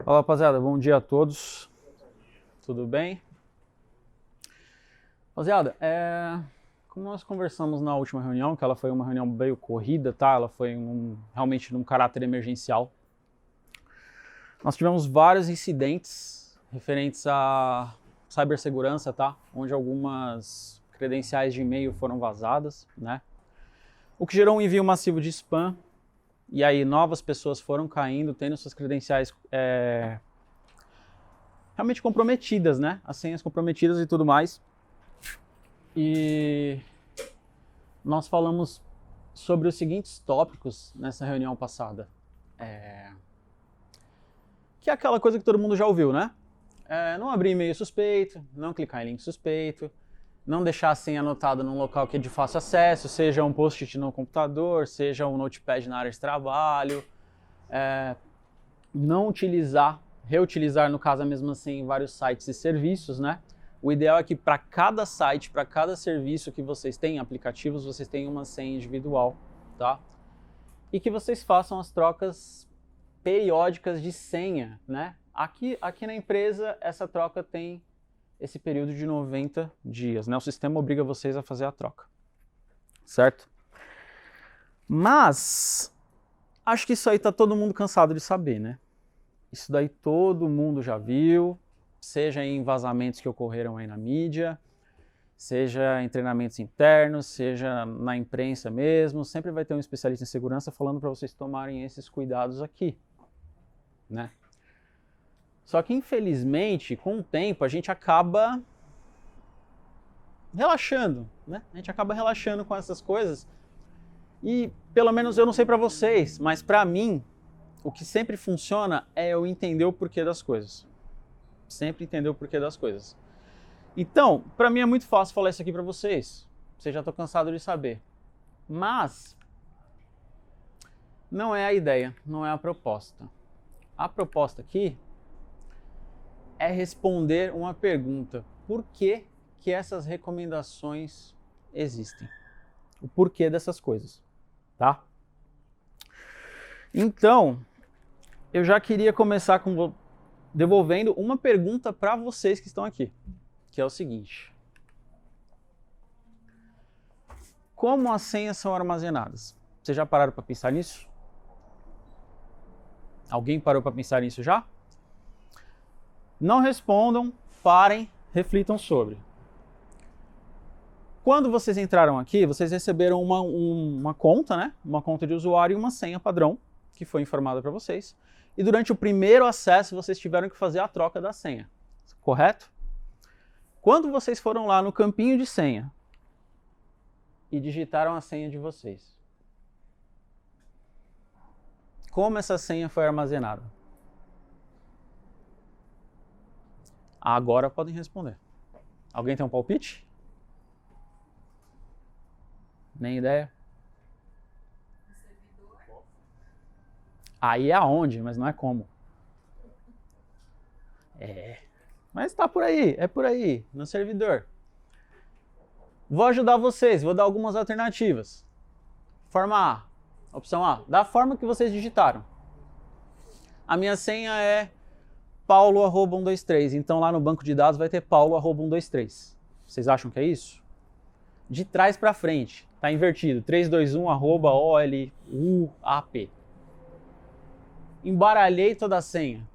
Fala, rapaziada, bom dia a todos. Tudo bem? Rapaziada, como nós conversamos na última reunião, que ela foi uma reunião meio corrida, tá? Ela foi realmente num caráter emergencial. Nós tivemos vários incidentes referentes à cibersegurança, tá? Onde algumas credenciais de e-mail foram vazadas, né? O que gerou um envio massivo de spam. E aí novas pessoas foram caindo, tendo suas credenciais realmente comprometidas, né? As senhas comprometidas e tudo mais. E nós falamos sobre os seguintes tópicos nessa reunião passada. Que é aquela coisa que todo mundo já ouviu, né? Não abrir e-mail suspeito, não clicar em link suspeito, não deixar a senha anotada num local que é de fácil acesso, seja um post-it no computador, seja um notepad na área de trabalho, não reutilizar no caso a mesma senha em vários sites e serviços, né? O ideal é que para cada site, para cada serviço que vocês têm, aplicativos, vocês tenham uma senha individual, tá? E que vocês façam as trocas periódicas de senha, né? Aqui na empresa, essa troca tem esse período de 90 dias, né? O sistema obriga vocês a fazer a troca, certo? Mas, acho que isso aí tá todo mundo cansado de saber, né? Isso daí todo mundo já viu, seja em vazamentos que ocorreram aí na mídia, seja em treinamentos internos, seja na imprensa mesmo, sempre vai ter um especialista em segurança falando para vocês tomarem esses cuidados aqui, né? Só que, infelizmente, com o tempo, a gente acaba relaxando, né? A gente acaba relaxando com essas coisas e, pelo menos, eu não sei para vocês, mas para mim, o que sempre funciona é eu entender o porquê das coisas. Sempre entender o porquê das coisas. Então, para mim é muito fácil falar isso aqui para vocês. Vocês já estão cansados de saber. Mas, não é a ideia, não é a proposta. A proposta aqui é responder uma pergunta. Por que essas recomendações existem? O porquê dessas coisas, tá? Então, eu já queria começar devolvendo uma pergunta para vocês que estão aqui, que é o seguinte: como as senhas são armazenadas? Vocês já pararam para pensar nisso? Alguém parou para pensar nisso já? Não respondam, parem, reflitam sobre. Quando vocês entraram aqui, vocês receberam uma conta, né? Uma conta de usuário e uma senha padrão, que foi informada para vocês. E durante o primeiro acesso, vocês tiveram que fazer a troca da senha, correto? Quando vocês foram lá no campinho de senha e digitaram a senha de vocês, como essa senha foi armazenada? Agora podem responder. Alguém tem um palpite? Nem ideia? Aí é aonde, mas não é como. Mas tá por aí, é por aí, no servidor. Vou ajudar vocês, vou dar algumas alternativas. Forma A, opção A, da forma que vocês digitaram. A minha senha é paulo@123, então lá no banco de dados vai ter paulo@123. Vocês acham que é isso? De trás para frente, tá invertido, 321@OLUAP. Embaralhei toda a senha,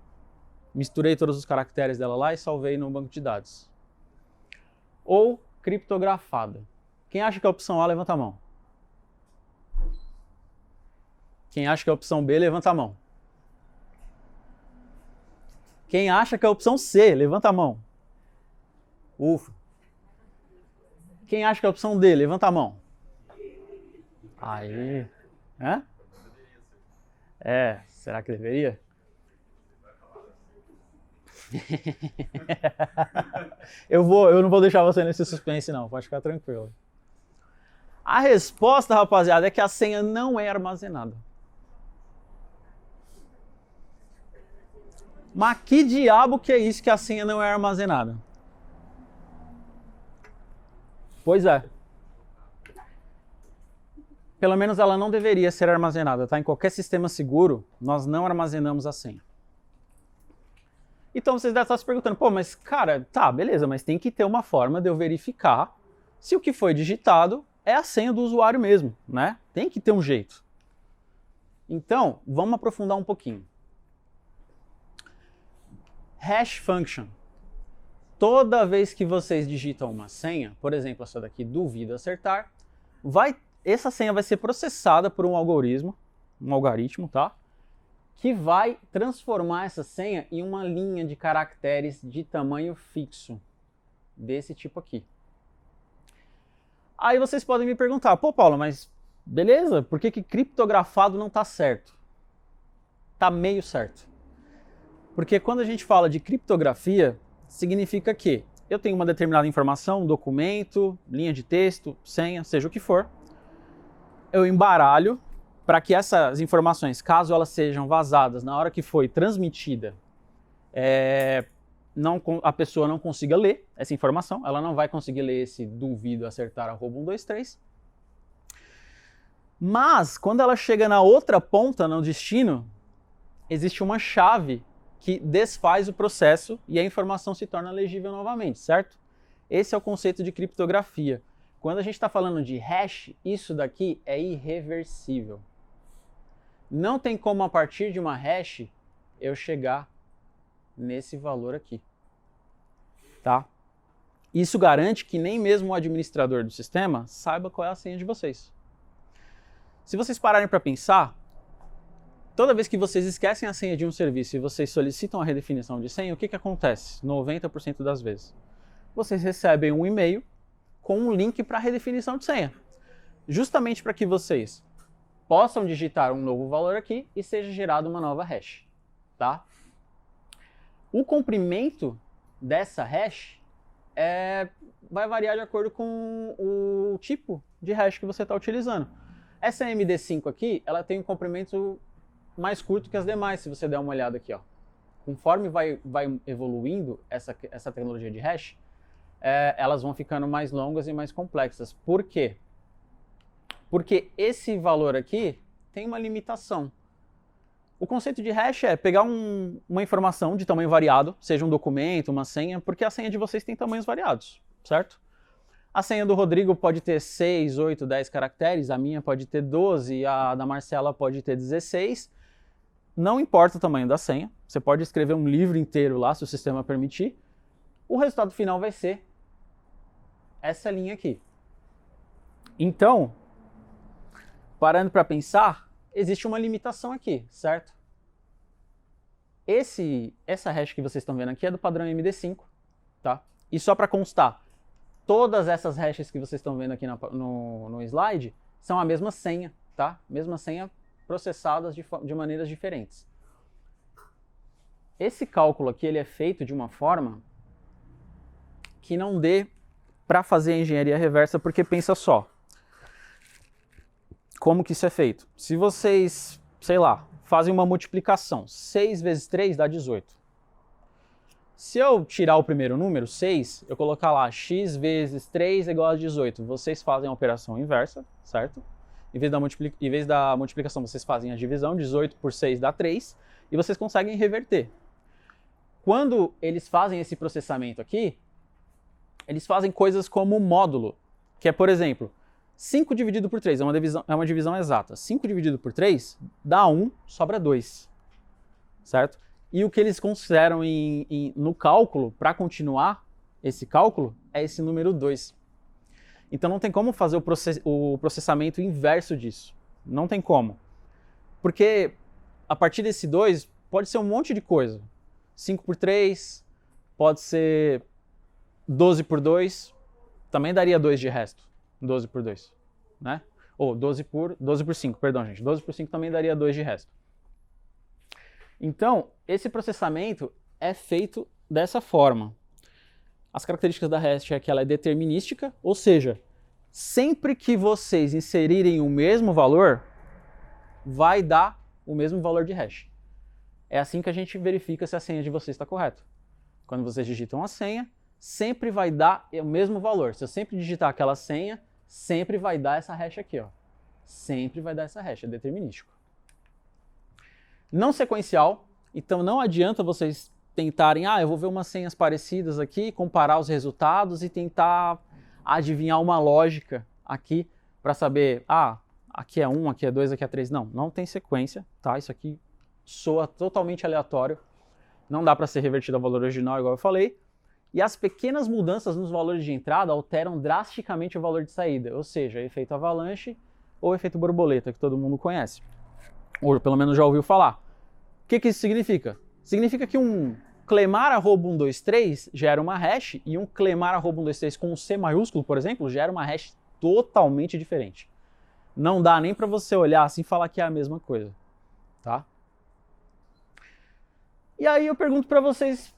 misturei todos os caracteres dela lá e salvei no banco de dados. Ou criptografada. Quem acha que é a opção A, levanta a mão. Quem acha que é a opção B, levanta a mão. Quem acha que é a opção C, levanta a mão. Ufa. Quem acha que é a opção D, levanta a mão. Aí. Hã? Será que deveria? Eu não vou deixar você nesse suspense não, pode ficar tranquilo. A resposta, rapaziada, é que a senha não é armazenada. Mas que diabo que é isso que a senha não é armazenada? Pois é. Pelo menos ela não deveria ser armazenada, tá? Em qualquer sistema seguro, nós não armazenamos a senha. Então vocês devem estar se perguntando, pô, mas cara, tá, beleza, mas tem que ter uma forma de eu verificar se o que foi digitado é a senha do usuário mesmo, né? Tem que ter um jeito. Então, vamos aprofundar um pouquinho. Hash function. Toda vez que vocês digitam uma senha, por exemplo, essa daqui, duvido acertar, essa senha vai ser processada por um algoritmo, tá? Que vai transformar essa senha em uma linha de caracteres de tamanho fixo, desse tipo aqui. Aí vocês podem me perguntar, pô Paulo, mas beleza, por que criptografado não está certo? Está meio certo. Porque quando a gente fala de criptografia, significa que eu tenho uma determinada informação, documento, linha de texto, senha, seja o que for, eu embaralho para que essas informações, caso elas sejam vazadas na hora que foi transmitida, a pessoa não consiga ler essa informação, ela não vai conseguir ler esse duvido acertar @123. Mas, quando ela chega na outra ponta, no destino, existe uma chave que desfaz o processo e a informação se torna legível novamente, certo? Esse é o conceito de criptografia. Quando a gente está falando de hash, isso daqui é irreversível. Não tem como, a partir de uma hash, eu chegar nesse valor aqui, tá? Isso garante que nem mesmo o administrador do sistema saiba qual é a senha de vocês. Se vocês pararem para pensar, toda vez que vocês esquecem a senha de um serviço e vocês solicitam a redefinição de senha, o que acontece? 90% das vezes. Vocês recebem um e-mail com um link para redefinição de senha. Justamente para que vocês possam digitar um novo valor aqui e seja gerada uma nova hash, tá? O comprimento dessa hash vai variar de acordo com o tipo de hash que você está utilizando. Essa MD5 aqui, ela tem um comprimento mais curto que as demais, se você der uma olhada aqui, ó. Conforme vai evoluindo essa tecnologia de hash, elas vão ficando mais longas e mais complexas. Por quê? Porque esse valor aqui tem uma limitação. O conceito de hash é pegar uma informação de tamanho variado, seja um documento, uma senha, porque a senha de vocês tem tamanhos variados, certo? A senha do Rodrigo pode ter 6, 8, 10 caracteres, a minha pode ter 12, a da Marcela pode ter 16. Não importa o tamanho da senha, você pode escrever um livro inteiro lá, se o sistema permitir. O resultado final vai ser essa linha aqui. Então, parando para pensar, existe uma limitação aqui, certo? Essa hash que vocês estão vendo aqui é do padrão MD5, tá? E só para constar, todas essas hashes que vocês estão vendo aqui no slide são a mesma senha, tá? Mesma senha processadas de maneiras diferentes. Esse cálculo aqui ele é feito de uma forma que não dê para fazer a engenharia reversa, porque pensa só. Como que isso é feito? Se vocês, sei lá, fazem uma multiplicação, 6 vezes 3 dá 18. Se eu tirar o primeiro número, 6, eu colocar lá x vezes 3 é igual a 18, vocês fazem a operação inversa, certo? Em vez da multiplicação, vocês fazem a divisão, 18 por 6 dá 3, e vocês conseguem reverter. Quando eles fazem esse processamento aqui, eles fazem coisas como módulo, que é, por exemplo, 5 dividido por 3, é uma divisão exata. 5 dividido por 3 dá 1, sobra 2, certo? E o que eles consideram no cálculo, para continuar esse cálculo, é esse número 2. Então não tem como fazer o processamento inverso disso. Não tem como. Porque a partir desse 2 pode ser um monte de coisa. 5 por 3, pode ser 12 por 2, também daria 2 de resto. 12 por 2, né? Ou 12 por 5, perdão, gente. 12 por 5 também daria 2 de resto. Então, esse processamento é feito dessa forma. As características da hash é que ela é determinística, ou seja, sempre que vocês inserirem o mesmo valor, vai dar o mesmo valor de hash. É assim que a gente verifica se a senha de vocês está correta. Quando vocês digitam a senha, sempre vai dar o mesmo valor. Se eu sempre digitar aquela senha, sempre vai dar essa hash aqui, ó. Sempre vai dar essa hash, é determinístico. Não sequencial, então não adianta vocês tentarem, eu vou ver umas senhas parecidas aqui, comparar os resultados e tentar adivinhar uma lógica aqui para saber, aqui é 1, aqui é 2, aqui é 3. Não tem sequência, tá? Isso aqui soa totalmente aleatório, não dá para ser revertido ao valor original, igual eu falei. E as pequenas mudanças nos valores de entrada alteram drasticamente o valor de saída, ou seja, efeito avalanche ou efeito borboleta, que todo mundo conhece, ou pelo menos já ouviu falar. O que isso significa? Significa que um clemar@123 gera uma hash e um clemar@123 com um C maiúsculo, por exemplo, gera uma hash totalmente diferente. Não dá nem para você olhar assim e falar que é a mesma coisa, tá? E aí eu pergunto para vocês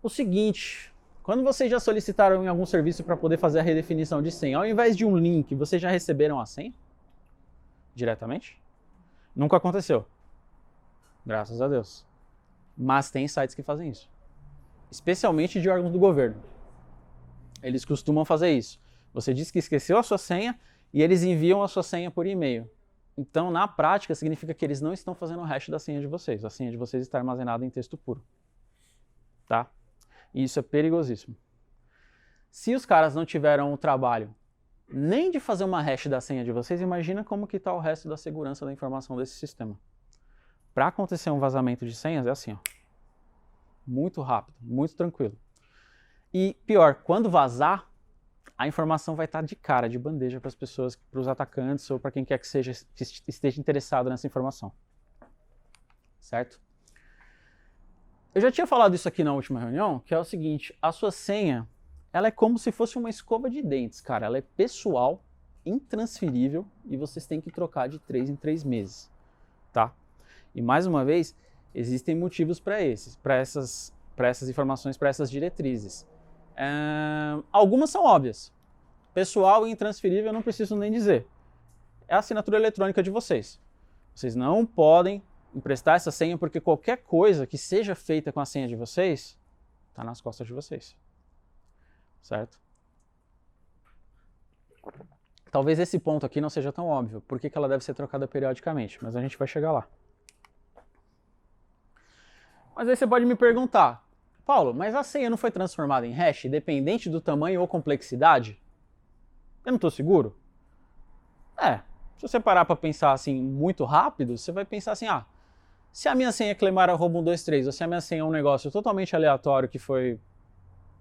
o seguinte: quando vocês já solicitaram em algum serviço para poder fazer a redefinição de senha, ao invés de um link, vocês já receberam a senha? Diretamente? Nunca aconteceu. Graças a Deus. Mas tem sites que fazem isso. Especialmente de órgãos do governo. Eles costumam fazer isso. Você diz que esqueceu a sua senha e eles enviam a sua senha por e-mail. Então, na prática, significa que eles não estão fazendo o hash da senha de vocês. A senha de vocês está armazenada em texto puro. Tá? E isso é perigosíssimo. Se os caras não tiveram o trabalho nem de fazer uma hash da senha de vocês, imagina como que está o resto da segurança da informação desse sistema. Para acontecer um vazamento de senhas é assim, ó. Muito rápido, muito tranquilo. E pior, quando vazar, a informação vai estar de cara, de bandeja para as pessoas, para os atacantes ou para quem quer que seja que esteja interessado nessa informação. Certo? Eu já tinha falado isso aqui na última reunião, que é o seguinte: a sua senha, ela é como se fosse uma escova de dentes, cara. Ela é pessoal, intransferível e vocês têm que trocar de 3 em 3 meses, tá? E mais uma vez, existem motivos para essas informações, para essas diretrizes. Algumas são óbvias. Pessoal e intransferível eu não preciso nem dizer. É a assinatura eletrônica de vocês. Vocês não podem emprestar essa senha porque qualquer coisa que seja feita com a senha de vocês está nas costas de vocês. Certo? Talvez esse ponto aqui não seja tão óbvio, por que ela deve ser trocada periodicamente, mas a gente vai chegar lá. Mas aí você pode me perguntar: Paulo, mas a senha não foi transformada em hash, independente do tamanho ou complexidade? Eu não estou seguro? Se você parar para pensar assim muito rápido, você vai pensar assim: se a minha senha é clemar@123 ou se a minha senha é um negócio totalmente aleatório que foi,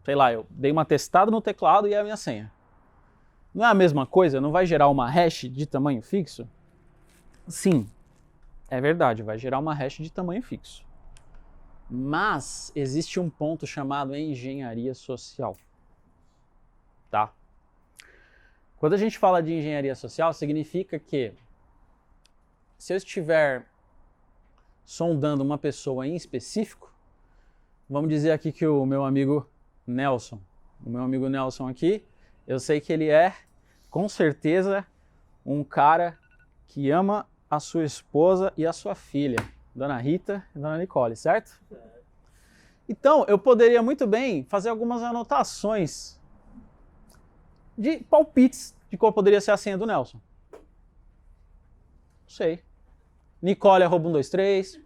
sei lá, eu dei uma testada no teclado e é a minha senha. Não é a mesma coisa? Não vai gerar uma hash de tamanho fixo? Sim, é verdade, vai gerar uma hash de tamanho fixo. Mas existe um ponto chamado engenharia social. Tá? Quando a gente fala de engenharia social, significa que se eu estiver sondando uma pessoa em específico, vamos dizer aqui que o meu amigo Nelson aqui, eu sei que ele é, com certeza, um cara que ama a sua esposa e a sua filha, Dona Rita e Dona Nicole, certo? Então, eu poderia muito bem fazer algumas anotações de palpites de qual poderia ser a senha do Nelson. Não sei. Nicole@123,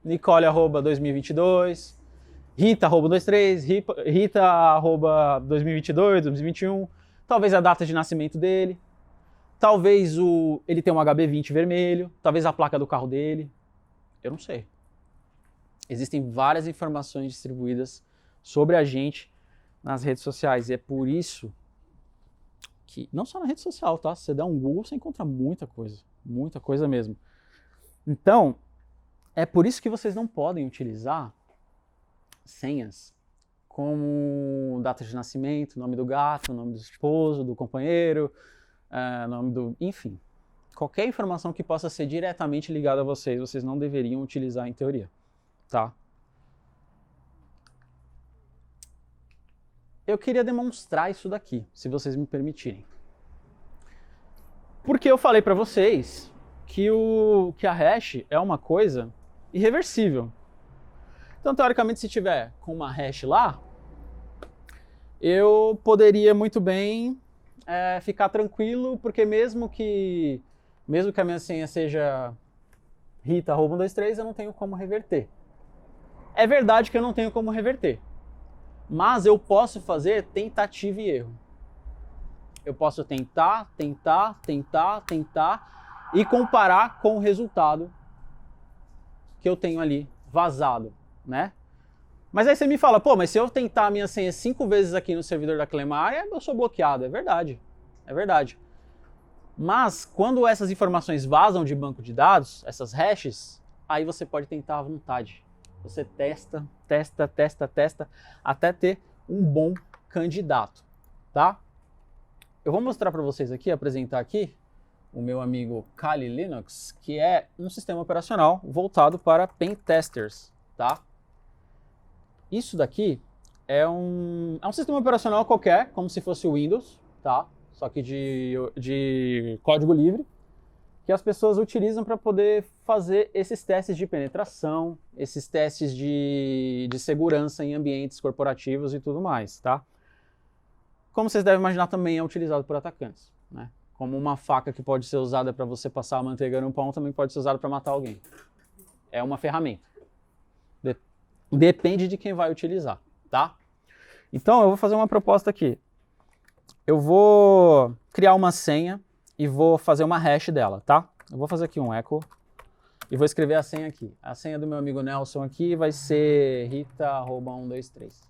Nicole@2022, Rita@123, Rita@2022, 2021, talvez a data de nascimento dele, talvez ele tenha um HB20 vermelho, talvez a placa do carro dele, eu não sei. Existem várias informações distribuídas sobre a gente nas redes sociais e é por isso que, não só na rede social, tá? Se você der um Google, você encontra muita coisa mesmo. Então, é por isso que vocês não podem utilizar senhas como data de nascimento, nome do gato, nome do esposo, do companheiro, enfim. Qualquer informação que possa ser diretamente ligada a vocês não deveriam utilizar em teoria, tá? Eu queria demonstrar isso daqui, se vocês me permitirem. Porque eu falei para vocês que a hash é uma coisa irreversível. Então, teoricamente, se tiver com uma hash lá, eu poderia muito bem ficar tranquilo, porque mesmo que a minha senha seja Rita@123, eu não tenho como reverter. É verdade que eu não tenho como reverter, mas eu posso fazer tentativa e erro. Eu posso tentar e comparar com o resultado que eu tenho ali vazado, né? Mas aí você me fala, pô, mas se eu tentar a minha senha 5 vezes aqui no servidor da Clemar, eu sou bloqueado. É verdade, é verdade. Mas quando essas informações vazam de banco de dados, essas hashes, aí você pode tentar à vontade. Você testa, até ter um bom candidato, tá? Eu vou mostrar para vocês aqui, apresentar aqui, o meu amigo Kali Linux, que é um sistema operacional voltado para pen testers, tá? Isso daqui é um sistema operacional qualquer, como se fosse o Windows, tá? Só que de código livre, que as pessoas utilizam para poder fazer esses testes de penetração, esses testes de segurança em ambientes corporativos e tudo mais, tá? Como vocês devem imaginar, também é utilizado por atacantes, né? Como uma faca que pode ser usada para você passar a manteiga no pão, também pode ser usada para matar alguém. É uma ferramenta. Depende de quem vai utilizar, tá? Então eu vou fazer uma proposta aqui. Eu vou criar uma senha e vou fazer uma hash dela, tá? Eu vou fazer aqui um echo e vou escrever a senha aqui. A senha do meu amigo Nelson aqui vai ser rita@123.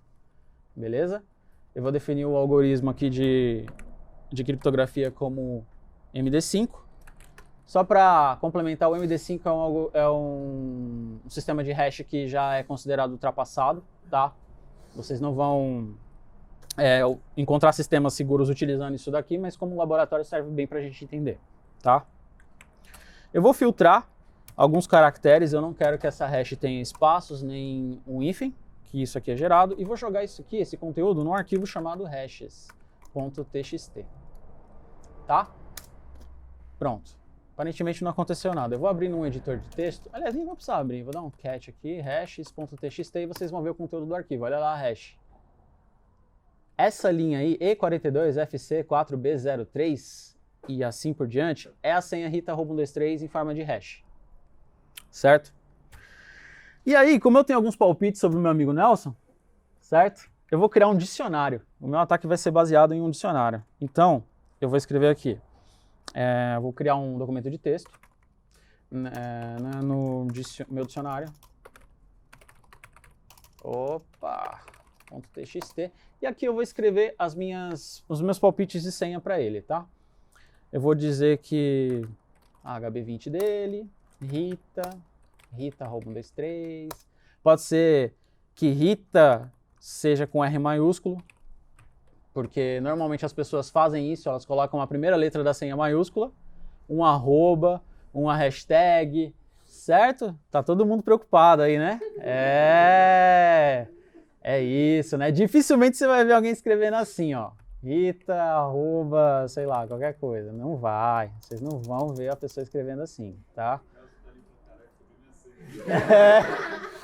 Beleza? Eu vou definir o algoritmo aqui de criptografia como MD5. Só para complementar, o MD5 é um sistema de hash que já é considerado ultrapassado, tá? Vocês não vão encontrar sistemas seguros utilizando isso daqui, mas como laboratório serve bem para a gente entender, tá? Eu vou filtrar alguns caracteres, eu não quero que essa hash tenha espaços nem um hífen, que isso aqui é gerado, e vou jogar isso aqui, esse conteúdo, num arquivo chamado hashes.txt, tá? Pronto. Aparentemente não aconteceu nada. Eu vou abrir num editor de texto. Aliás, nem vou precisar abrir. Vou dar um cat aqui, hashes.txt, e vocês vão ver o conteúdo do arquivo. Olha lá a hash. Essa linha aí, E42FC4B03 e assim por diante, é a senha rita@123 em forma de hash. Certo? E aí, como eu tenho alguns palpites sobre o meu amigo Nelson, certo? Eu vou criar um dicionário. O meu ataque vai ser baseado em um dicionário. Então, eu vou escrever aqui. Vou criar um documento de texto no meu dicionário. .txt. E aqui eu vou escrever os meus palpites de senha para ele, tá? Eu vou dizer que a HB20 dele, Rita@123. Pode ser que Rita seja com R maiúsculo, porque normalmente as pessoas fazem isso, elas colocam a primeira letra da senha maiúscula, um arroba, uma hashtag, certo? Tá todo mundo preocupado aí, né? É isso, né? Dificilmente você vai ver alguém escrevendo assim, ó. Rita, arroba, sei lá, qualquer coisa. Não vai, vocês não vão ver a pessoa escrevendo assim, tá?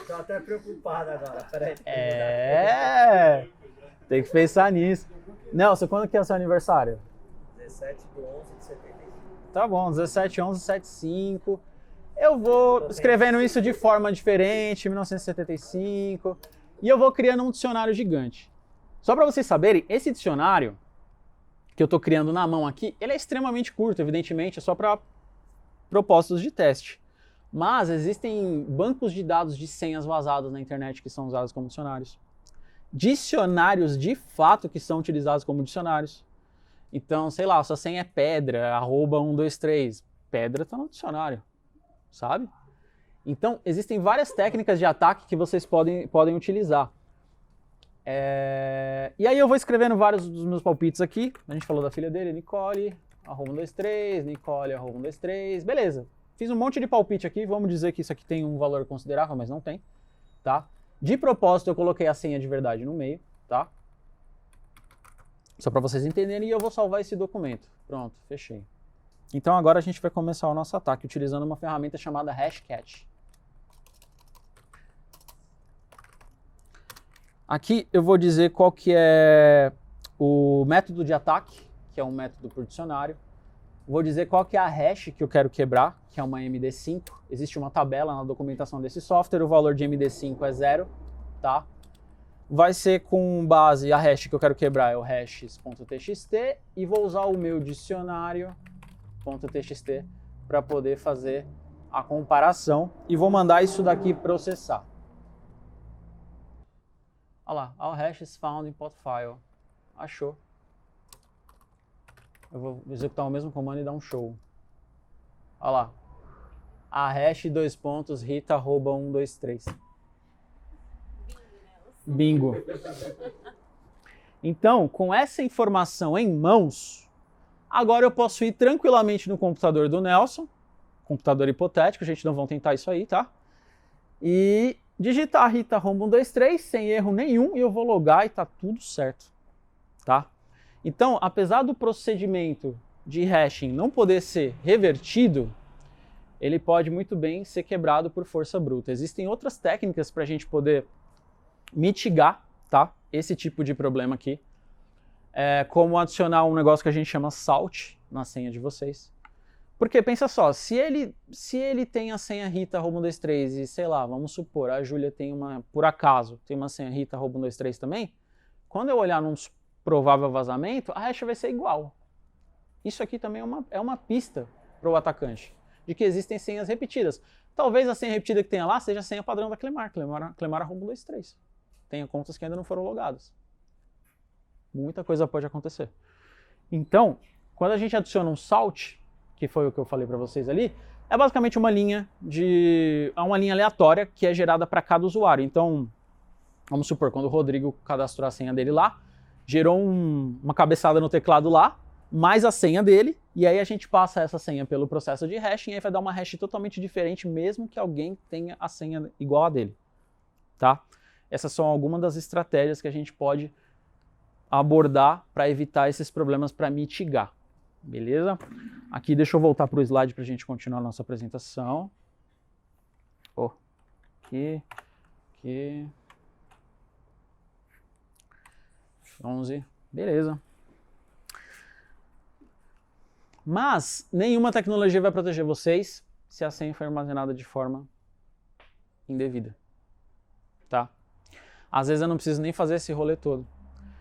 Tô até preocupado agora, peraí. Tem que pensar nisso. Nelson, quando que é o seu aniversário? 17/11/75. Tá bom, 17/11/75. Eu vou escrevendo isso de forma diferente, 1975, e eu vou criando um dicionário gigante. Só para vocês saberem, esse dicionário que eu estou criando na mão aqui, ele é extremamente curto, evidentemente, é só para propósitos de teste. Mas existem bancos de dados de senhas vazadas na internet que são usados como dicionários. Dicionários de fato que são utilizados como dicionários. Então, sei lá, sua senha é pedra, @123. Pedra está no dicionário, sabe? Então, existem várias técnicas de ataque que vocês podem utilizar. E aí eu vou escrevendo vários dos meus palpites aqui. A gente falou da filha dele, Nicole, @123, Nicole, @123, beleza. Fiz um monte de palpite aqui, vamos dizer que isso aqui tem um valor considerável, mas não tem, tá? De propósito, eu coloquei a senha de verdade no meio, tá? Só para vocês entenderem, e eu vou salvar esse documento. Pronto, fechei. Então agora a gente vai começar o nosso ataque utilizando uma ferramenta chamada Hashcat. Aqui eu vou dizer qual que é o método de ataque, que é um método por dicionário. vou dizer qual que é a hash que eu quero quebrar, que é uma MD5. Existe uma tabela na documentação desse software, o valor de MD5 é 0, tá? Vai ser com base, a hash que eu quero quebrar é o hashes.txt e vou usar o meu dicionário.txt para poder fazer a comparação e vou mandar isso daqui processar. Olha lá, all hashes found in pot file. Achou. Eu vou executar o mesmo comando e dar um show. Olha lá. A hash Rita@123. Bingo. Então, com essa informação em mãos, agora eu posso ir tranquilamente no computador do Nelson, computador hipotético, a gente não vai tentar isso aí, tá? E digitar Rita@123 sem erro nenhum e eu vou logar e tá tudo certo, tá? Então, apesar do procedimento de hashing não poder ser revertido, ele pode muito bem ser quebrado por força bruta. Existem outras técnicas para a gente poder mitigar, tá, esse tipo de problema aqui, como adicionar um negócio que a gente chama salt na senha de vocês. Porque pensa só, se ele tem a senha Rita@123 e sei lá, vamos supor, a Júlia tem por acaso, tem uma senha Rita@123 também, quando eu olhar num provável vazamento, a hash vai ser igual. Isso aqui também é uma pista para o atacante, de que existem senhas repetidas. Talvez a senha repetida que tenha lá seja a senha padrão da Clemar@123. Tenha contas que ainda não foram logadas. Muita coisa pode acontecer. Então, quando a gente adiciona um salt, que foi o que eu falei para vocês ali, é basicamente uma linha aleatória que é gerada para cada usuário. Então, vamos supor, quando o Rodrigo cadastrou a senha dele lá, gerou uma cabeçada no teclado lá, mais a senha dele, e aí a gente passa essa senha pelo processo de hashing, e aí vai dar uma hash totalmente diferente, mesmo que alguém tenha a senha igual a dele, tá? Essas são algumas das estratégias que a gente pode abordar para evitar esses problemas, para mitigar, beleza? Aqui deixa eu voltar para o slide para a gente continuar a nossa apresentação. Aqui. 11, beleza. Mas nenhuma tecnologia vai proteger vocês se a senha for armazenada de forma indevida, tá? Às vezes eu não preciso nem fazer esse rolê todo.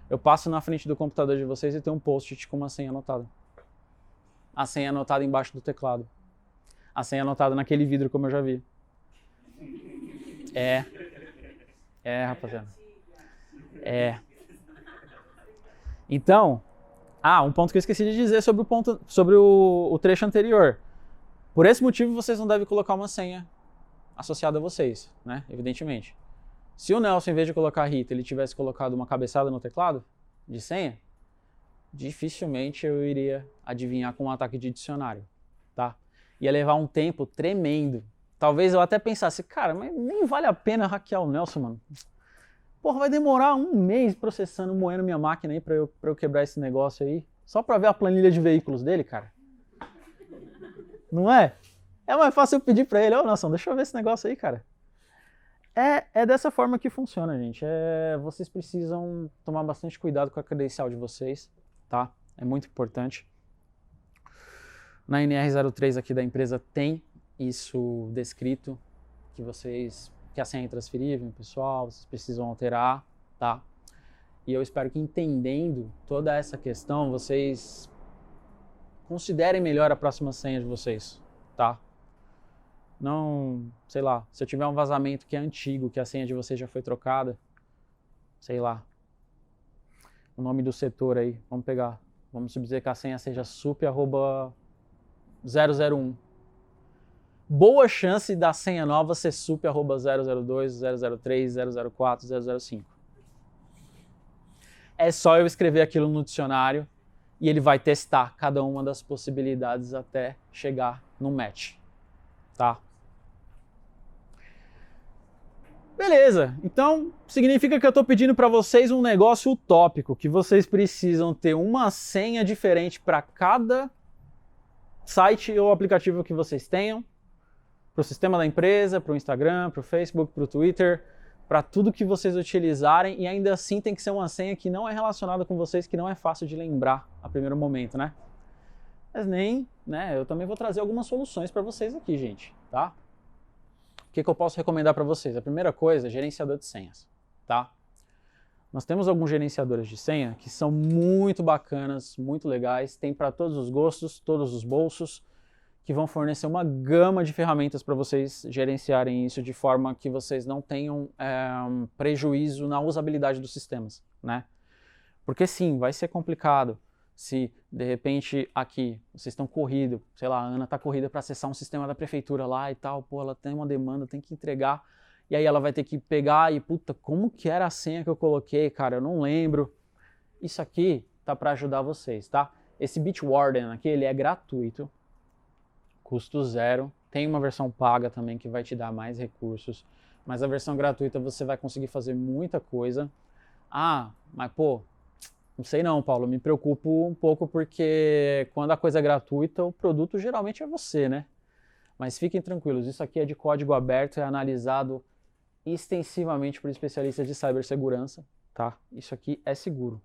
Eu passo na frente do computador de vocês e tem um post-it com uma senha anotada. A senha anotada embaixo do teclado. A senha anotada naquele vidro, como eu já vi. Rapaziada. Então, um ponto que eu esqueci de dizer sobre o trecho anterior. Por esse motivo, vocês não devem colocar uma senha associada a vocês, né? Evidentemente. Se o Nelson, em vez de colocar Rita, ele tivesse colocado uma cabeçada no teclado de senha, dificilmente eu iria adivinhar com um ataque de dicionário, tá? Ia levar um tempo tremendo. Talvez eu até pensasse, cara, mas nem vale a pena hackear o Nelson, mano. Porra, vai demorar um mês processando, moendo minha máquina aí pra eu quebrar esse negócio aí, só pra ver a planilha de veículos dele, cara. Não é? É mais fácil eu pedir pra ele, Nelson, deixa eu ver esse negócio aí, cara. É dessa forma que funciona, gente. Vocês precisam tomar bastante cuidado com a credencial de vocês, tá? É muito importante. Na NR03 aqui da empresa tem isso descrito, que a senha é intransferível, pessoal, vocês precisam alterar, tá? E eu espero que, entendendo toda essa questão, vocês considerem melhor a próxima senha de vocês, tá? Não, sei lá, se eu tiver um vazamento que é antigo, que a senha de vocês já foi trocada, sei lá, o nome do setor aí, vamos dizer que a senha seja sup@001. Boa chance da senha nova ser sup@002, 003, 004, 005. É só eu escrever aquilo no dicionário e ele vai testar cada uma das possibilidades até chegar no match, tá? Beleza, então significa que eu estou pedindo para vocês um negócio utópico, que vocês precisam ter uma senha diferente para cada site ou aplicativo que vocês tenham, para o sistema da empresa, para o Instagram, para o Facebook, para o Twitter, para tudo que vocês utilizarem, e ainda assim tem que ser uma senha que não é relacionada com vocês, que não é fácil de lembrar a primeiro momento, né? Mas nem, né, eu também vou trazer algumas soluções para vocês aqui, gente, tá? O que eu posso recomendar para vocês? A primeira coisa, gerenciador de senhas, tá? Nós temos alguns gerenciadores de senha que são muito bacanas, muito legais, tem para todos os gostos, todos os bolsos, que vão fornecer uma gama de ferramentas para vocês gerenciarem isso de forma que vocês não tenham prejuízo na usabilidade dos sistemas, né? Porque sim, vai ser complicado se de repente aqui vocês estão corrido, sei lá, a Ana está corrida para acessar um sistema da prefeitura lá e tal, pô, ela tem uma demanda, tem que entregar, e aí ela vai ter que pegar e, puta, como que era a senha que eu coloquei, cara, eu não lembro. Isso aqui tá para ajudar vocês, tá? Esse Bitwarden aqui, ele é gratuito, custo zero, tem uma versão paga também que vai te dar mais recursos, mas a versão gratuita você vai conseguir fazer muita coisa. Ah, mas pô, não sei não, Paulo, me preocupo um pouco porque quando a coisa é gratuita, o produto geralmente é você, né? Mas fiquem tranquilos, isso aqui é de código aberto, é analisado extensivamente por especialistas de cibersegurança, tá? Isso aqui é seguro,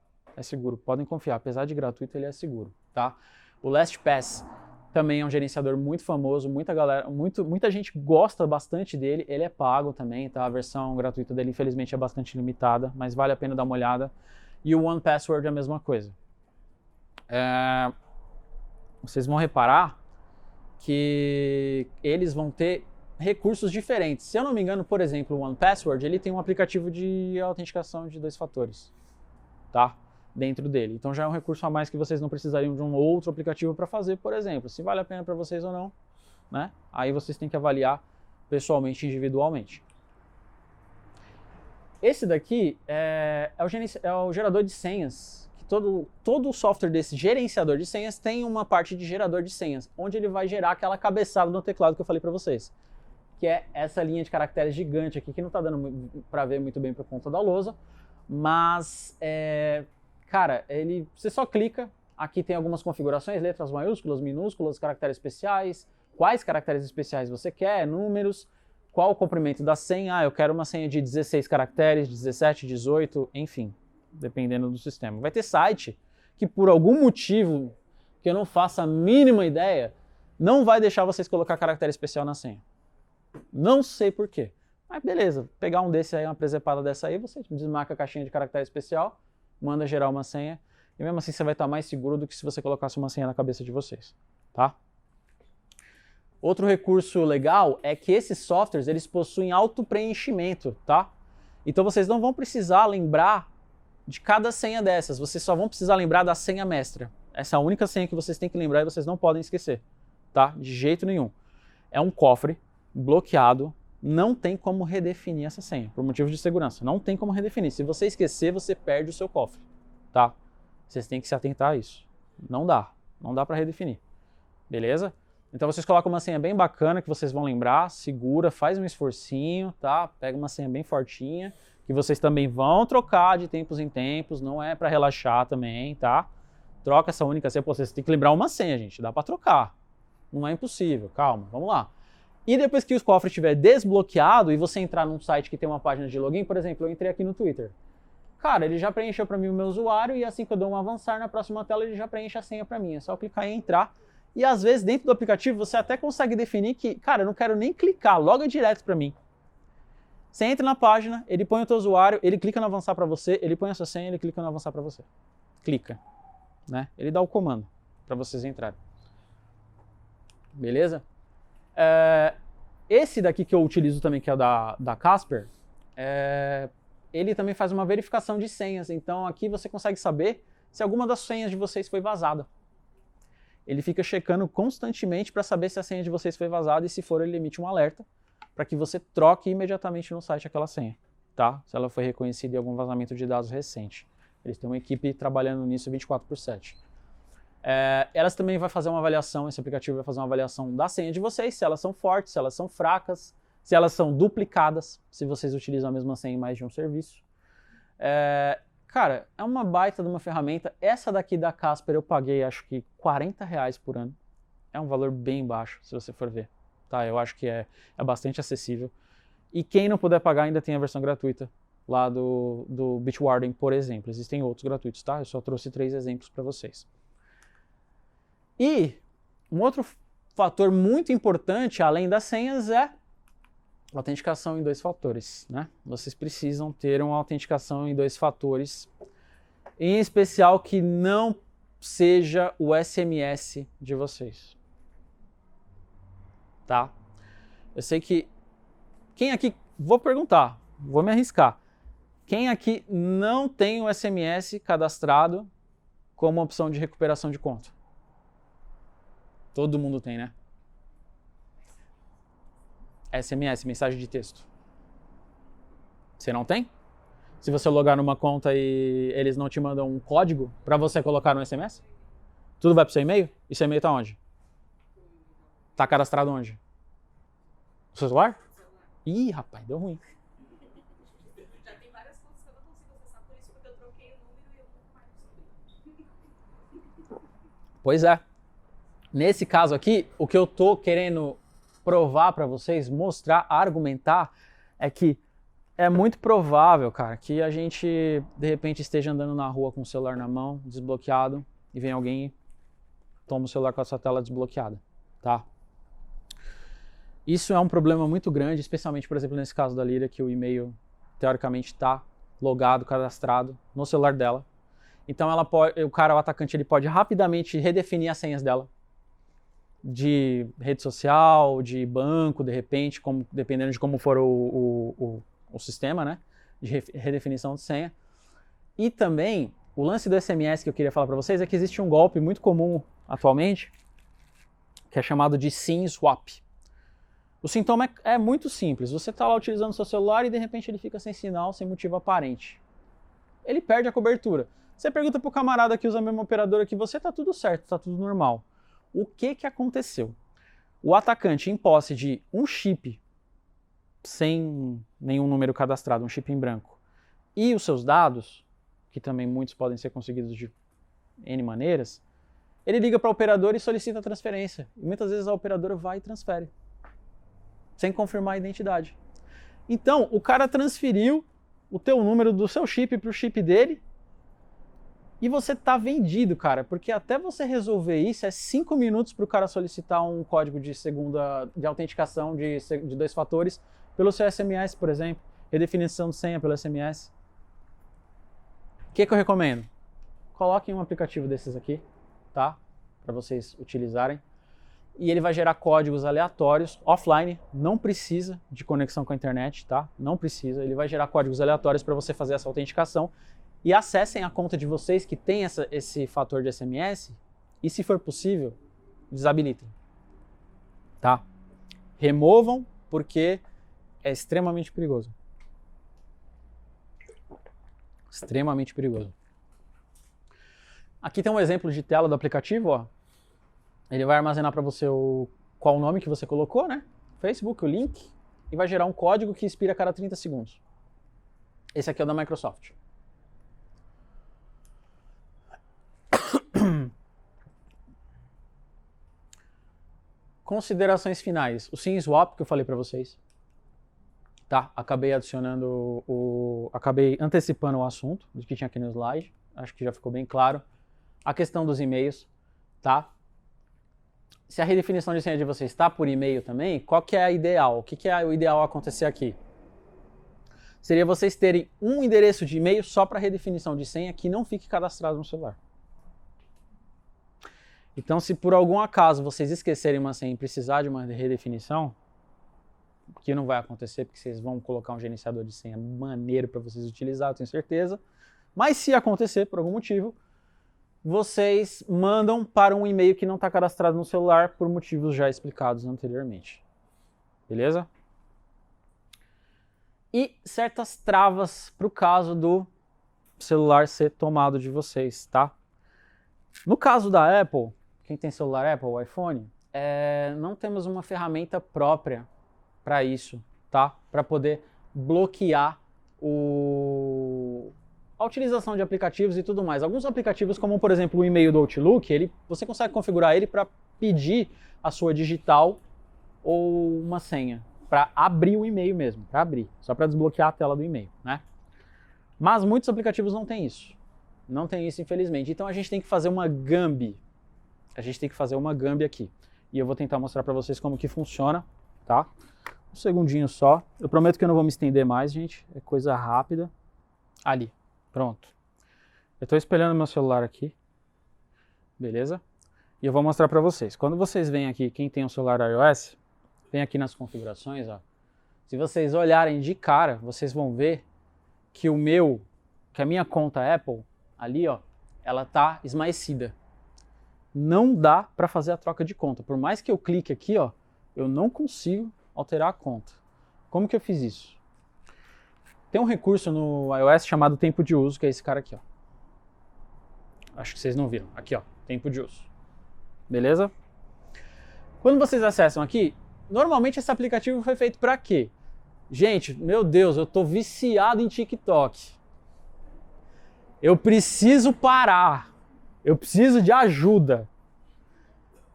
podem confiar, apesar de gratuito, ele é seguro, tá? O LastPass também é um gerenciador muito famoso, muita gente gosta bastante dele, ele é pago também, tá? A versão gratuita dele infelizmente é bastante limitada, mas vale a pena dar uma olhada. E o OnePassword é a mesma coisa. Vocês vão reparar que eles vão ter recursos diferentes. Se eu não me engano, por exemplo, o OnePassword, ele tem um aplicativo de autenticação de 2 fatores, tá? Dentro dele. Então já é um recurso a mais que vocês não precisariam de um outro aplicativo para fazer, por exemplo. Se vale a pena para vocês ou não, né? Aí vocês têm que avaliar pessoalmente, individualmente. Esse daqui é o gerador de senhas. Que todo o software desse gerenciador de senhas tem uma parte de gerador de senhas, onde ele vai gerar aquela cabeçada no teclado que eu falei para vocês. Que é essa linha de caracteres gigante aqui, que não está dando para ver muito bem por conta da lousa, mas cara, você só clica, aqui tem algumas configurações, letras maiúsculas, minúsculas, caracteres especiais, quais caracteres especiais você quer, números, qual o comprimento da senha, eu quero uma senha de 16 caracteres, 17, 18, enfim, dependendo do sistema. Vai ter site que por algum motivo, que eu não faço a mínima ideia, não vai deixar vocês colocar caractere especial na senha. Não sei por quê. Mas beleza, pegar um desse aí, uma presepada dessa aí, você desmarca a caixinha de caractere especial, manda gerar uma senha, e mesmo assim você vai estar mais seguro do que se você colocasse uma senha na cabeça de vocês, tá? Outro recurso legal é que esses softwares, eles possuem auto-preenchimento, tá? Então vocês não vão precisar lembrar de cada senha dessas, vocês só vão precisar lembrar da senha mestra. Essa é a única senha que vocês têm que lembrar e vocês não podem esquecer, tá? De jeito nenhum. É um cofre bloqueado, não tem como redefinir essa senha, por motivos de segurança. Não tem como redefinir. Se você esquecer, você perde o seu cofre, tá? Vocês têm que se atentar a isso. Não dá para redefinir, beleza? Então vocês colocam uma senha bem bacana que vocês vão lembrar, segura, faz um esforcinho, tá? Pega uma senha bem fortinha, que vocês também vão trocar de tempos em tempos, não é para relaxar também, tá? Troca essa única senha, pô, vocês têm que lembrar uma senha, gente, dá para trocar. Não é impossível, calma, vamos lá. E depois que o cofre estiver desbloqueado e você entrar num site que tem uma página de login, por exemplo, eu entrei aqui no Twitter. Cara, ele já preencheu para mim o meu usuário e assim que eu dou um avançar na próxima tela, ele já preenche a senha para mim. É só clicar em entrar. E às vezes dentro do aplicativo você até consegue definir que, cara, eu não quero nem clicar, loga direto para mim. Você entra na página, ele põe o teu usuário, ele clica no avançar para você, ele põe a sua senha, ele clica no avançar para você. Clica, né? Ele dá o comando para vocês entrarem. Beleza? Esse daqui que eu utilizo também, que é o da Casper, ele também faz uma verificação de senhas. Então aqui você consegue saber se alguma das senhas de vocês foi vazada. Ele fica checando constantemente para saber se a senha de vocês foi vazada e se for ele emite um alerta para que você troque imediatamente no site aquela senha, tá? Se ela foi reconhecida em algum vazamento de dados recente. Eles têm uma equipe trabalhando nisso 24/7. Elas também vão fazer uma avaliação, esse aplicativo vai fazer uma avaliação da senha de vocês, se elas são fortes, se elas são fracas, se elas são duplicadas, se vocês utilizam a mesma senha em mais de um serviço. Cara, é uma baita de uma ferramenta. Essa daqui da Casper eu paguei acho que R$40 por ano. É um valor bem baixo, se você for ver. Tá? Eu acho que é bastante acessível. E quem não puder pagar ainda tem a versão gratuita lá do Bitwarden, por exemplo. Existem outros gratuitos, tá? Eu só trouxe 3 exemplos para vocês. E um outro fator muito importante, além das senhas, é a autenticação em 2 fatores, né? Vocês precisam ter uma autenticação em 2 fatores, em especial que não seja o SMS de vocês, tá? Eu sei que quem aqui, vou perguntar, vou me arriscar, quem aqui não tem o SMS cadastrado como opção de recuperação de conta? Todo mundo tem, né? SMS, mensagem de texto. Você não tem? Se você logar numa conta e eles não te mandam um código para você colocar no SMS? Tudo vai pro seu e-mail? E seu e-mail tá onde? Tá cadastrado onde? No celular? Ih, rapaz, deu ruim. Já tem várias contas que eu não consigo acessar por isso, porque eu troquei o número e eu nunca mais consegui. Pois é. Nesse caso aqui, o que eu tô querendo provar para vocês, mostrar, argumentar, é que é muito provável, cara, que a gente de repente esteja andando na rua com o celular na mão, desbloqueado, e vem alguém e toma o celular com a sua tela desbloqueada, tá? Isso é um problema muito grande, especialmente, por exemplo, nesse caso da Líria, que o e-mail, teoricamente, está logado, cadastrado no celular dela. Então, o atacante, ele pode rapidamente redefinir as senhas dela, de rede social, de banco, de repente, dependendo de como for o sistema, né, de redefinição de senha. E também, o lance do SMS que eu queria falar para vocês é que existe um golpe muito comum atualmente, que é chamado de SIM swap. O sintoma é muito simples. Você está lá utilizando o seu celular e de repente ele fica sem sinal, sem motivo aparente. Ele perde a cobertura. Você pergunta para o camarada que usa a mesma operadora que você, tá tudo certo, tá tudo normal. O que aconteceu? O atacante, em posse de um chip sem nenhum número cadastrado, um chip em branco, e os seus dados, que também muitos podem ser conseguidos de N maneiras, ele liga para a operadora e solicita a transferência. E muitas vezes a operadora vai e transfere, sem confirmar a identidade. Então, o cara transferiu o teu número do seu chip para o chip dele, e você tá vendido, cara, porque até você resolver isso é 5 minutos para o cara solicitar um código de autenticação de 2 fatores pelo seu SMS, por exemplo, redefinição de senha pelo SMS. O que eu recomendo? Coloquem um aplicativo desses aqui, tá? Para vocês utilizarem. E ele vai gerar códigos aleatórios, offline, não precisa de conexão com a internet, tá? Não precisa, ele vai gerar códigos aleatórios para você fazer essa autenticação. E acessem a conta de vocês que tem esse fator de SMS e, se for possível, desabilitem. Tá? Removam, porque é extremamente perigoso. Extremamente perigoso. Aqui tem um exemplo de tela do aplicativo, ó. Ele vai armazenar para você qual o nome que você colocou, né? Facebook, o link, e vai gerar um código que expira a cada 30 segundos. Esse aqui é o da Microsoft. Considerações finais. O SIM swap que eu falei para vocês, tá? Acabei acabei antecipando o assunto do que tinha aqui no slide. Acho que já ficou bem claro. A questão dos e-mails, tá? Se a redefinição de senha de vocês está por e-mail também, qual que é a ideal? O que é o ideal acontecer aqui? Seria vocês terem um endereço de e-mail só para redefinição de senha que não fique cadastrado no celular. Então, se por algum acaso vocês esquecerem uma senha e precisar de uma redefinição, que não vai acontecer, porque vocês vão colocar um gerenciador de senha maneiro para vocês utilizar, eu tenho certeza. Mas se acontecer por algum motivo, vocês mandam para um e-mail que não está cadastrado no celular por motivos já explicados anteriormente. Beleza? E certas travas para o caso do celular ser tomado de vocês, tá? No caso da Apple, quem tem celular Apple, iPhone, não temos uma ferramenta própria para isso, tá? Para poder bloquear a utilização de aplicativos e tudo mais. Alguns aplicativos, como por exemplo o e-mail do Outlook, você consegue configurar ele para pedir a sua digital ou uma senha, para abrir o e-mail mesmo, para abrir, só para desbloquear a tela do e-mail, né? Mas muitos aplicativos não têm isso. Não tem isso, infelizmente. Então a gente tem que fazer uma gambi. a gente tem que fazer uma gambi aqui. E eu vou tentar mostrar para vocês como que funciona, tá? Um segundinho só. Eu prometo que eu não vou me estender mais, gente. É coisa rápida. Ali, pronto. Eu estou espelhando meu celular aqui. Beleza? E eu vou mostrar para vocês. Quando vocês vêm aqui, quem tem um celular iOS, vem aqui nas configurações, ó. Se vocês olharem de cara, vocês vão ver que a minha conta Apple, ali, ó, ela tá esmaecida. Não dá para fazer a troca de conta. Por mais que eu clique aqui, ó, eu não consigo alterar a conta. Como que eu fiz isso? Tem um recurso no iOS chamado tempo de uso, que é esse cara aqui, ó. Acho que vocês não viram. Aqui, ó, tempo de uso. Beleza? Quando vocês acessam aqui, normalmente esse aplicativo foi feito para quê? Gente, meu Deus, eu tô viciado em TikTok. Eu preciso parar. Eu preciso de ajuda.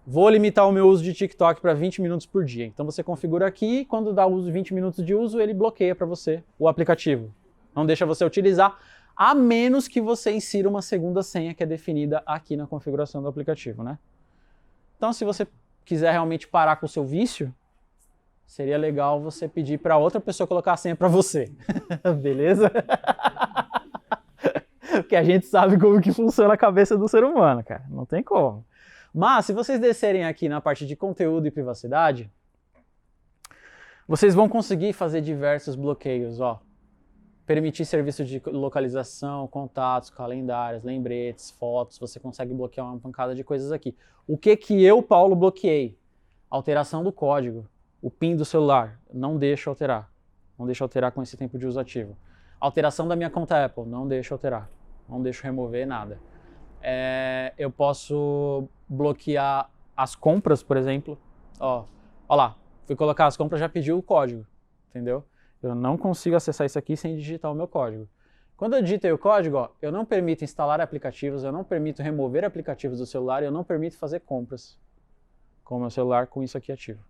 Vou limitar o meu uso de TikTok para 20 minutos por dia. Então você configura aqui, quando dá uso 20 minutos de uso, ele bloqueia para você o aplicativo. Não deixa você utilizar, a menos que você insira uma segunda senha que é definida aqui na configuração do aplicativo, né? Então se você quiser realmente parar com o seu vício, seria legal você pedir para outra pessoa colocar a senha para você. Beleza? Porque a gente sabe como que funciona a cabeça do ser humano, cara. Não tem como. Mas, se vocês descerem aqui na parte de conteúdo e privacidade, vocês vão conseguir fazer diversos bloqueios, ó. Permitir serviço de localização, contatos, calendários, lembretes, fotos. Você consegue bloquear uma pancada de coisas aqui. O que eu, Paulo, bloqueei? Alteração do código. O PIN do celular. Não deixa alterar. Não deixa alterar com esse tempo de uso ativo. Alteração da minha conta Apple. Não deixa alterar. Não deixo remover nada. Eu posso bloquear as compras, por exemplo. Ó lá, fui colocar as compras, já pediu o código, entendeu? Eu não consigo acessar isso aqui sem digitar o meu código. Quando eu digitei o código, ó, eu não permito instalar aplicativos, eu não permito remover aplicativos do celular, eu não permito fazer compras com o meu celular com isso aqui ativo,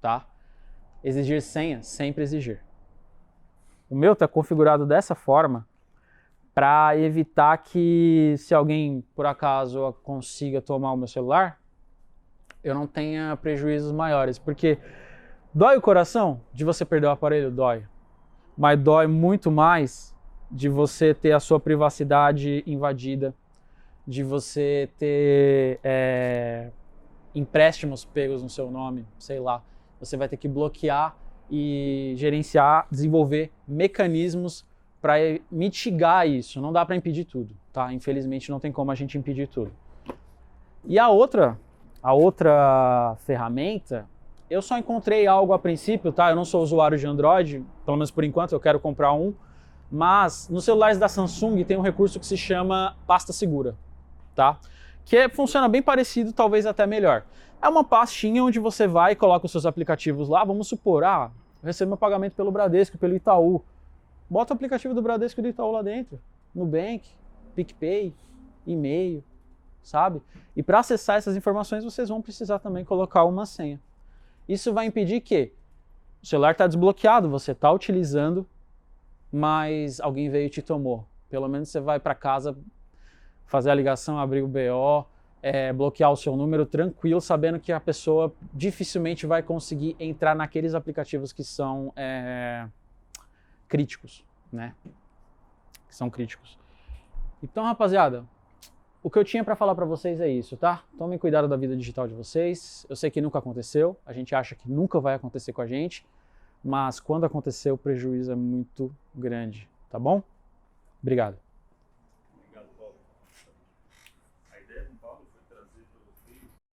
tá? Exigir senha, sempre exigir. O meu está configurado dessa forma para evitar que, se alguém, por acaso, consiga tomar o meu celular, eu não tenha prejuízos maiores. Porque dói o coração de você perder o aparelho? Dói. Mas dói muito mais de você ter a sua privacidade invadida, de você ter empréstimos pegos no seu nome, sei lá. Você vai ter que bloquear e gerenciar, desenvolver mecanismos para mitigar isso. Não dá para impedir tudo, tá? Infelizmente não tem como a gente impedir tudo. E a outra ferramenta, eu só encontrei algo a princípio, tá? Eu não sou usuário de Android, pelo menos por enquanto, eu quero comprar um, mas nos celulares da Samsung tem um recurso que se chama pasta segura, tá? Que funciona bem parecido, talvez até melhor. É uma pastinha onde você vai e coloca os seus aplicativos lá, vamos supor, eu recebo meu pagamento pelo Bradesco, pelo Itaú. Bota o aplicativo do Bradesco e do Itaú lá dentro, Nubank, PicPay, e-mail, sabe? E para acessar essas informações vocês vão precisar também colocar uma senha. Isso vai impedir que o celular está desbloqueado, você está utilizando, mas alguém veio e te tomou. Pelo menos você vai para casa fazer a ligação, abrir o BO, bloquear o seu número tranquilo, sabendo que a pessoa dificilmente vai conseguir entrar naqueles aplicativos que são críticos, né? Que são críticos. Então, rapaziada, o que eu tinha para falar para vocês é isso, tá? Tomem cuidado da vida digital de vocês. Eu sei que nunca aconteceu, a gente acha que nunca vai acontecer com a gente, mas quando acontecer o prejuízo é muito grande, tá bom? Obrigado.